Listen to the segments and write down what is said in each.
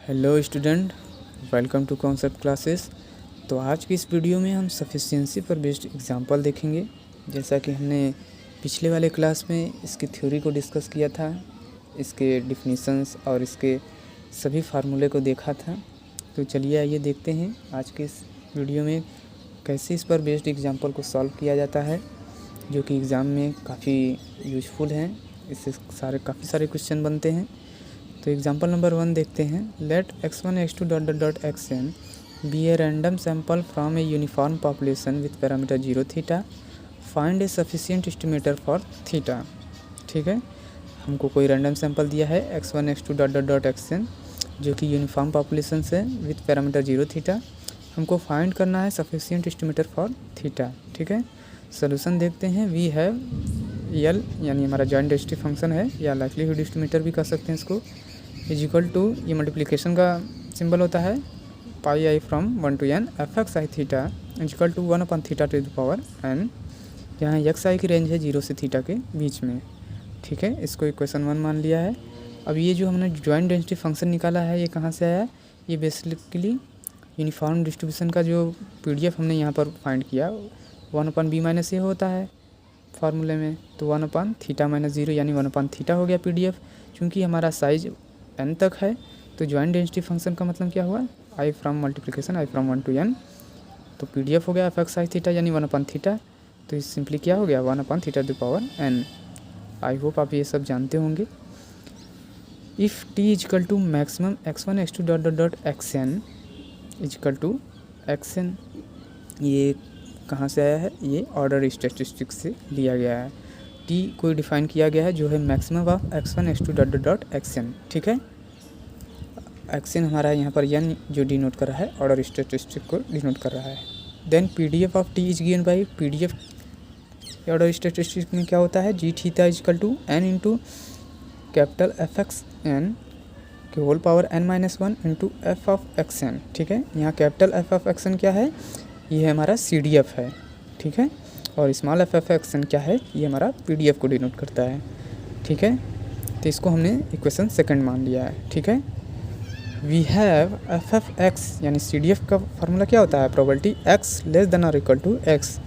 Hello student, welcome to concept classes. तो आज की इस वीडियो में हम सफिशिएंसी पर बेस्ड एग्जांपल देखेंगे। जैसा कि हमने पिछले वाले क्लास में इसकी थ्योरी को डिस्कस किया था, इसके डिफिनीशंस और इसके सभी फार्मूले को देखा था। तो चलिए आइए देखते हैं आज के इस वीडियो में कैसे इस पर बेस्ड एग्जांपल को सॉल्व किया जाता है, जो कि एग्ज़ाम में काफ़ी यूजफुल हैं। इससे काफ़ी सारे क्वेश्चन बनते हैं। तो एग्जांपल नंबर 1 देखते हैं। Let x1 x2 dot dot dot xn be a random sample from a uniform population with parameter 0 theta, find a sufficient estimator for theta. ठीक है, हमको कोई रैंडम सैंपल दिया है x1 x2 dot dot dot xn, जो कि uniform population से with parameter 0 theta. हमको फाइंड करना है सफिशिएंट एस्टिमेटर फॉर थीटा। ठीक है, सोल्यूशन देखते हैं। वी हैव यल यानी हमारा जॉइंट डेंसिटी फंक्शन है, या लाइक्लीहुड एस्टिमेटर भी कह सकते हैं इसको, इज इक्वल टू, ये मल्टीप्लिकेशन का सिंबल होता है, pi I from 1 to n F X I theta is equal to 1 upon theta to the power n, जहाँ एक्स आई की रेंज है 0 से थीटा के बीच में। ठीक है, इसको इक्वेशन 1 मान लिया है। अब ये जो हमने जॉइंट डेंसिटी फंक्शन निकाला है, ये कहाँ से आया? ये बेसिकली यूनिफॉर्म डिस्ट्रीब्यूशन का जो पीडीएफ हमने यहाँ पर फाइंड किया, 1 अपॉन बी माइनस ए होता है फार्मूले में, तो 1 अपॉन थीटा माइनस 0 यानी 1 अपॉन थीटा हो गया पीडीएफ। चूँकि हमारा साइज n तक है, तो जॉइंट डेंसिटी फंक्शन का मतलब क्या हुआ? I from multiplication I from 1 to n, तो पीडीएफ हो गया एफ एक्स आई थीटा यानी 1 अपॉन थीटा। तो इस सिंपली क्या हो गया? 1 upon theta to power n। I hope आप ये सब जानते होंगे। If t equal to maximum x1 x2 dot dot dot xn equal to xn, ये कहाँ से आया है? ये ऑर्डर स्टैटिस्टिक्स से लिया गया है। t को डिफाइन किया गया है जो है maximum of x1 x2 dot dot dot xn। ठीक है, xn हमारा यहाँ पर n जो डिनोट कर रहा है, ऑर्डर स्टैटिस्टिक को डिनोट कर रहा है। Then PDF of t is given by, PDF order statistic में क्या होता है? G theta is equal to n into capital F X N के whole power n-1 into F of X N. ठीक है, यहाँ capital F of X N क्या है? ये हमारा CDF है। ठीक है, और small F F X N क्या है? ये हमारा पीडीएफ को डिनोट करता है। ठीक है, तो इसको हमने इक्वेशन सेकंड मान लिया है। ठीक है, we have F F X यानी CDF का फार्मूला क्या होता है? प्रोबेबिलिटी x लेस देन और इक्वल टू x।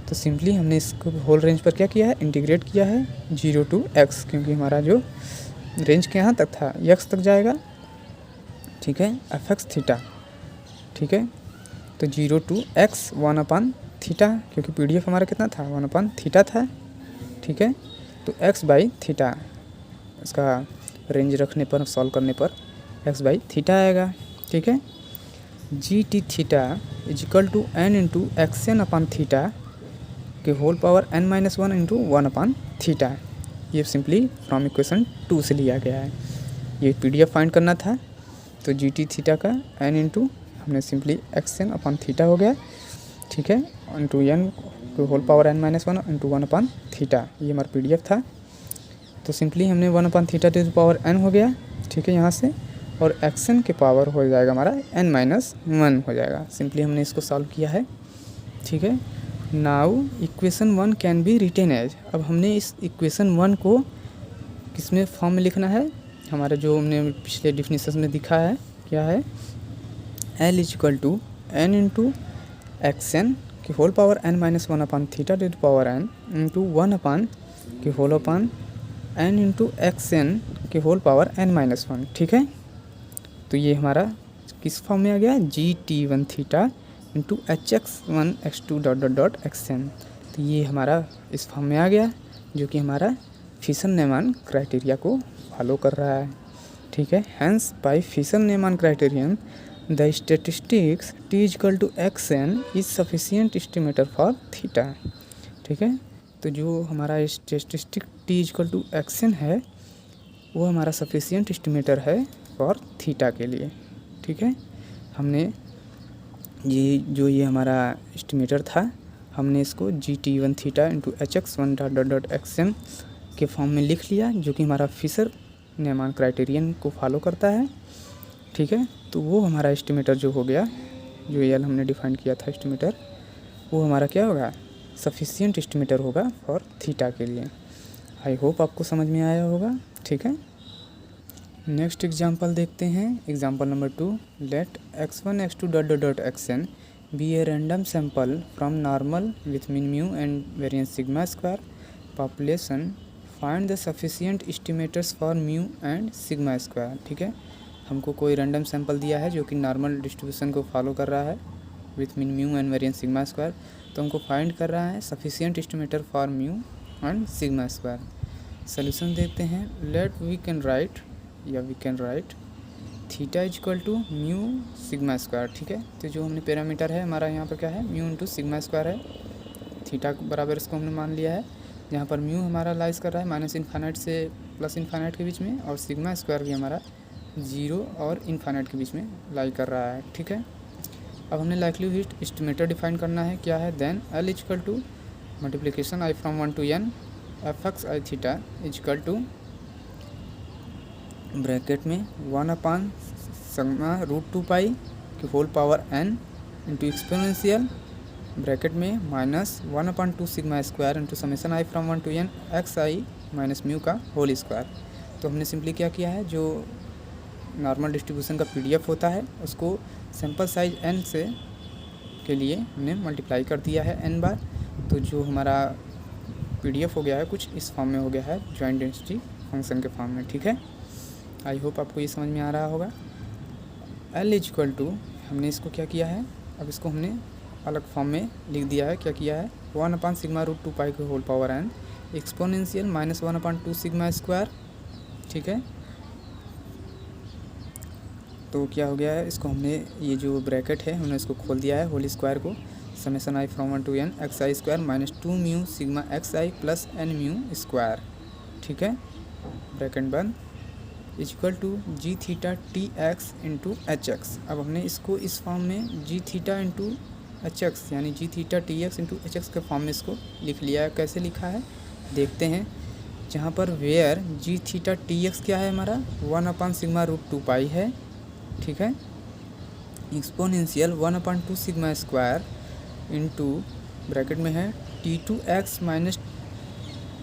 तो सिंपली हमने इसको होल रेंज पर क्या किया है? इंटीग्रेट किया है 0 to x, क्योंकि हमारा जो रेंज के यहाँ तक था x तक जाएगा। ठीक है, एफ एक्स थीटा। ठीक है, तो 0 to x 1 अपॉन थीटा, क्योंकि पीडीएफ हमारा कितना था? 1 अपॉन थीटा था। ठीक है, तो x बाई थीटा, इसका रेंज रखने पर, सॉल्व करने पर x बाई थीटा आएगा। ठीक है, G T theta is equal to n into X N upon theta के whole power n-1 into 1 upon theta. ये सिंपली फ्रॉम इक्वेशन 2 से लिया गया है। ये पीडीएफ फाइंड करना था, तो जी टी थीटा का n इंटू हमने simply X N upon theta हो गया। ठीक है, इंटू n को whole power n-1 into 1 upon theta, ये हमारा पीडीएफ था। तो सिंपली हमने 1 upon theta to the power n हो गया। ठीक है, यहाँ से, और एक्स एन के पावर हो जाएगा हमारा n-1 हो जाएगा। सिंपली हमने इसको सॉल्व किया है। ठीक है, now equation 1 can be written as. अब हमने इस इक्वेशन 1 को किस में फॉर्म में लिखना है? हमारा जो हमने पिछले डिफिनीशन में दिखा है, क्या है? L is equal to n into X N के whole power n-1 upon theta to the power n into 1 upon के whole upon n into X N के होल पावर n-1। ठीक है, तो ये हमारा किस फॉर्म में आ गया? GT1 theta into HX1 x2 dot dot dot xn। तो ये हमारा इस फॉर्म में आ गया, जो कि हमारा फिशन-नीमान क्राइटेरिया को फॉलो कर रहा है। ठीक है, hence by Fisher Neyman criterion the statistics t equal to xn is sufficient estimator for theta. ठीक है, तो जो हमारा statistic t equal to xn है, वो हमारा सफिशिएंट एस्टिमेटर है फॉर थीटा के लिए। ठीक है, हमने ये हमारा एस्टिमेटर था, हमने इसको GT1 theta into HX1 dot dot dot xn के फॉर्म में लिख लिया, जो कि हमारा फिशर-नीमान क्राइटेरियन को फॉलो करता है। ठीक है, तो वो हमारा एस्टिमेटर जो हो गया, जो यल हमने डिफाइन किया था एस्टिमेटर, वो हमारा क्या होगा? सफिशिएंट एस्टिमेटर होगा फॉर थीटा के लिए। आई होप आपको समझ में आया होगा। ठीक है, नेक्स्ट एग्जांपल देखते हैं। Example number 2, let x1 x2 dot dot dot xn be a random sample from normal with mean mu and variance sigma square population, find the sufficient estimators for mu and sigma square. ठीक है, हमको कोई random sample दिया है जो कि normal distribution को follow कर रहा है with mean mu and variance sigma square. तो हमको फाइंड कर रहा है sufficient estimator for mu and sigma square. Solution देखते हैं। Let we can write theta is equal to mu sigma square. ठीक है, तो जो हमने पैरामीटर है हमारा यहाँ पर क्या है, म्यू इंटू सिग्मा स्क्वायर है। थीटा बराबर इसको हमने मान लिया है, जहाँ पर म्यू हमारा लाइज कर रहा है माइनस इन्फाइनाइट से प्लस इन्फाइनाइट के बीच में, और सिग्मा स्क्वायर भी हमारा 0 और इन्फाइनाइट के बीच में लाई कर रहा है। ठीक है, अब हमने लाइक्लीहुड एस्टिमेटर डिफाइन करना है। क्या है, then L is equal to multiplication I from 1 to n F X I theta is equal to bracket में 1 सिग्मा रूट 2 पाई की whole power n into exponential bracket में -1/2 sigma square into summation I from 1 to n X I minus mu का whole square. तो हमने simply क्या किया है, जो नॉर्मल डिस्ट्रीब्यूशन का PDF होता है उसको सैंपल साइज n से के लिए हमने मल्टीप्लाई कर दिया है n बार। तो जो हमारा PDF हो गया है कुछ इस फॉर्म में हो गया है, जॉइंट डेंसिटी फंक्शन के फॉर्म में। ठीक है, आई होप आपको ये समझ में आ रहा होगा। L इज इक्वल टू, हमने इसको क्या किया है, अब इसको हमने अलग फॉर्म में लिख दिया है। क्या किया है, 1 सिग्मा रूट 2 पाई के whole power n exponential -1/2 sigma square. ठीक है, तो क्या हो गया है, इसको हमने ये जो ब्रैकेट है हमने इसको खोल दिया है होल स्क्वायर को, summation I from 1 to n X I square -2 mu sigma X I plus n mu square. ठीक है, ब्रैकेट बंद is equal to G theta T X into H X. अब हमने इसको इस फॉर्म में G theta into H X यानी G theta T X into H X के फॉर्म में इसको लिख लिया है। कैसे लिखा है देखते हैं, जहाँ पर where G theta T X क्या है हमारा 1 सिग्मा रूट 2 पाई है। ठीक है, exponential 1/2 sigma square into bracket में है T2 x minus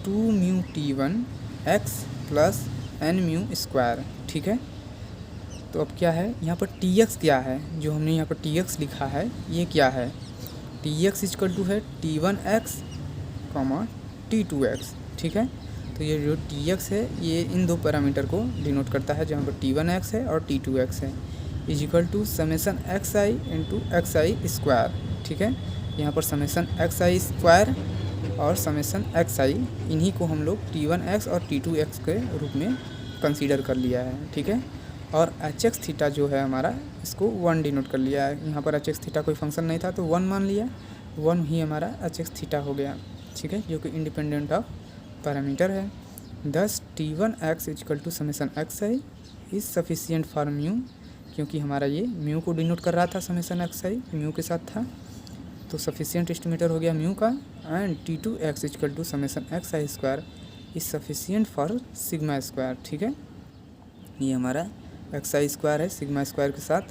2 mu T1 x plus n mu square. ठीक है, तो अब क्या है यहाँ पर Tx क्या है, जो हमने यहाँ पर Tx लिखा है ये क्या है, Tx इक्वल टू है T1 एक्स T2 एक्स। ठीक है, तो ये जो Tx है ये इन दो पैरामीटर को डिनोट करता है, जहाँ पर T1 एक्स है और T2 एक्स है, is equal to summation X I into X I square. ठीक है, यहाँ पर समेसन एक्स आई स्क्वायर और समेसन एक्स आई, इन्हीं को हम लोग T1 एक्स और T2 एक्स के रूप में कंसीडर कर लिया है। ठीक है, और एच एक्स थीटा जो है हमारा इसको 1 डिनोट कर लिया है। यहाँ पर एच एक्स थीटा कोई फंक्शन नहीं था तो 1 मान लिया, 1 ही हमारा एच एक्स थीटा हो गया। ठीक है, जो कि इंडिपेंडेंट ऑफ पैरामीटर है। Thus T1 X equal to summation X I is sufficient for mu, क्योंकि हमारा ये म्यू को डिनोट कर रहा था, समेसन एक्स आई म्यू के साथ था, तो सफिशिएंट एस्टिमेटर हो गया म्यू का। And T2 X equal to summation X I square is sufficient for sigma square. ठीक है, ये हमारा एक्स आई स्क्वायर है सिग्मा स्क्वायर के साथ,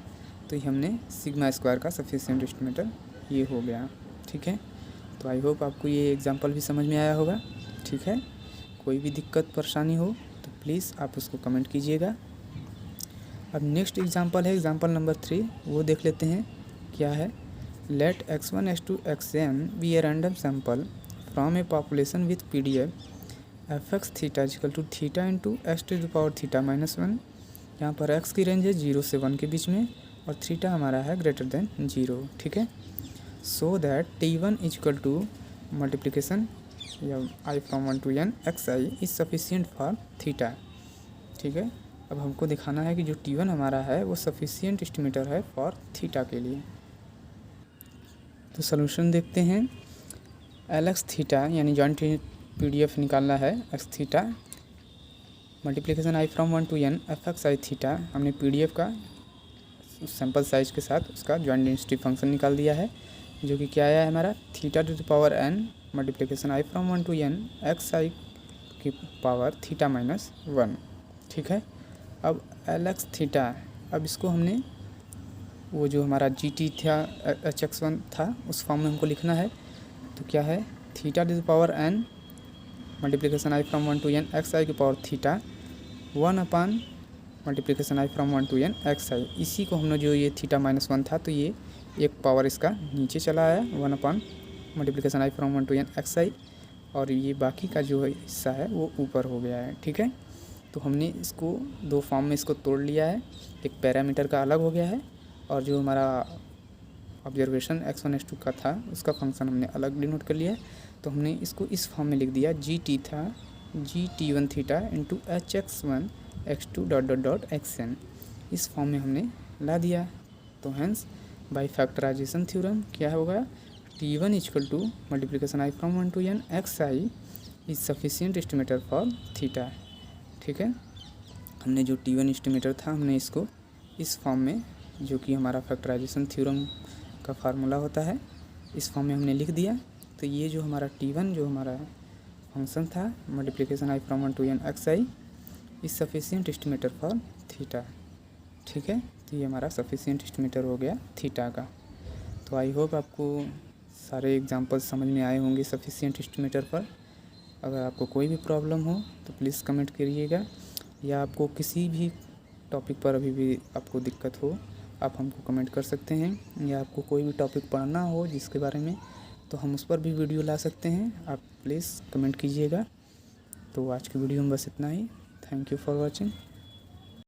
तो ये हमने सिग्मा स्क्वायर का सफिशिएंट एस्टिमेटर ये हो गया। ठीक है, तो आई होप आपको ये एग्जांपल भी समझ में आया होगा। ठीक है, कोई भी दिक्कत परेशानी हो तो प्लीज़ आप उसको कमेंट कीजिएगा। अब नेक्स्ट एग्जांपल है एग्जांपल नंबर 3, वो देख लेते हैं क्या है। Let x1 x2 xn be a random sample from a population with PDF F X theta equal to theta into X to the power theta -1। यहाँ पर x की रेंज है 0 से 1 के बीच में और थीटा हमारा है ग्रेटर देन 0। ठीक है, so that T1 equal to multiplication या I from 1 to n X I is sufficient for theta. ठीक है, अब हमको दिखाना है कि जो T1 हमारा है वो सफिशिएंट एस्टिमेटर है फॉर थीटा के लिए। तो सॉल्यूशन देखते हैं। एल एक्स थीटा यानी जॉइंट PDF निकालना है, x theta multiplication I from 1 to n F X I theta, हमने PDF का सैम्पल साइज के साथ उसका जॉइंट डेंसिटी फंक्शन निकाल दिया है, जो कि क्या आया है हमारा theta to the power n multiplication I from 1 to n X I की पावर थीटा -1। ठीक है, अब एल एक्स थीटा, अब इसको हमने वो जो हमारा GT था HX1 था उस फॉर्म में हमको लिखना है। तो क्या है theta to the power n multiplication I from 1 to n X I की power theta 1 multiplication I from 1 to n X I. इसी को हमने जो ये थीटा -1 था तो ये एक पावर इसका नीचे चला आया 1 upon multiplication I from 1 to n X I, और ये बाकी का जो हिस्सा है वो ऊपर हो गया है। ठीक है, तो हमने इसको दो फॉर्म में इसको तोड़ लिया है, एक पैरामीटर का अलग हो गया है और जो हमारा ऑब्जर्वेशन x1 x2 का था उसका फंक्शन हमने अलग डिनोट कर लिया है। तो हमने इसको इस फॉर्म में लिख दिया जी टी था G T one theta into H X one X two dot dot dot X N, इस फॉर्म में हमने ला दिया। तो हेंस बाई फैक्टराइजेशन थ्योरम क्या होगा, T one equal to multiplication I from 1 to n X I is sufficient estimator for theta. ठीक है, हमने जो टी वन एस्टिमेटर था हमने इसको इस फॉर्म में, जो कि हमारा फैक्टराइजेशन थ्योरम का फार्मूला होता है, इस फॉर्म में हमने लिख दिया। तो ये जो हमारा टी1 जो हमारा फंक्शन था multiplication I from 1 to n X I is sufficient estimator for theta. ठीक है, तो ये हमारा सफिशियंट एस्टिमेटर हो गया थीटा का। तो आई होप आपको सारे एग्जांपल्स समझ में आए होंगे सफिशियंट एस्टिमेटर पर। अगर आपको कोई भी प्रॉब्लम हो तो प्लीज़ कमेंट करिएगा, या आपको किसी भी टॉपिक पर अभी भी आपको दिक्कत हो आप हमको कमेंट कर सकते हैं, या आपको कोई भी टॉपिक पढ़ना हो जिसके बारे में तो हम उस पर भी वीडियो ला सकते हैं, आप प्लीज़ कमेंट कीजिएगा। तो आज की वीडियो में बस इतना ही। Thank you for watching.